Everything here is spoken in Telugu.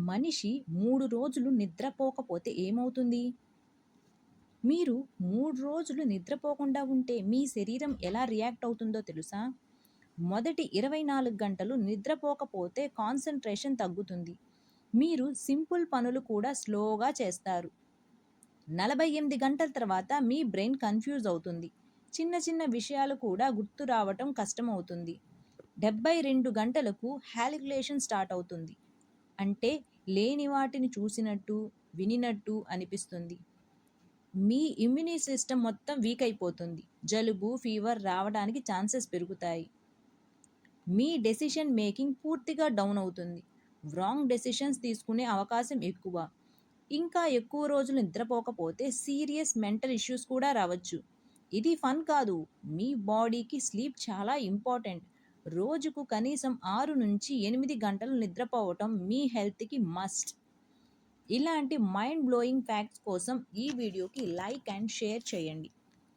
మనిషి 3 రోజులు నిద్రపోకపోతే ఏమవుతుంది? మీరు 3 రోజులు నిద్రపోకుండా ఉంటే మీ శరీరం ఎలా రియాక్ట్ అవుతుందో తెలుసా? మొదటి 24 గంటలు నిద్రపోకపోతే కాన్సంట్రేషన్ తగ్గుతుంది. మీరు సింపుల్ పనులు కూడా స్లోగా చేస్తారు. 48 గంటల తర్వాత మీ బ్రెయిన్ కన్‌ఫ్యూజ్ అవుతుంది. చిన్న చిన్న విషయాలు కూడా గుర్తు రావటం కష్టమవుతుంది. 72 గంటలకు హాలిక్యులేషన్ స్టార్ట్ అవుతుంది. అంటే లేని వాటిని చూసినట్టు, వినినట్టు అనిపిస్తుంది. మీ ఇమ్యూని సిస్టమ్ మొత్తం వీక్ అయిపోతుంది. జలుబు, ఫీవర్ రావడానికి ఛాన్సెస్ పెరుగుతాయి. మీ డెసిషన్ మేకింగ్ పూర్తిగా డౌన్ అవుతుంది. రాంగ్ డెసిషన్స్ తీసుకునే అవకాశం ఎక్కువ. ఇంకా ఎక్కువ రోజులు నిద్రపోకపోతే సీరియస్ మెంటల్ ఇష్యూస్ కూడా రావచ్చు. ఇది ఫన్ కాదు. మీ బాడీకి స్లీప్ చాలా ఇంపార్టెంట్. రోజుకు కనీసం 6-8 గంటలు నిద్రపోవటం మీ హెల్త్‌కి మస్ట్. ఇలాంటి మైండ్ బ్లోయింగ్ ఫ్యాక్ట్స్ కోసం ఈ వీడియోకి లైక్ అండ్ షేర్ చేయండి.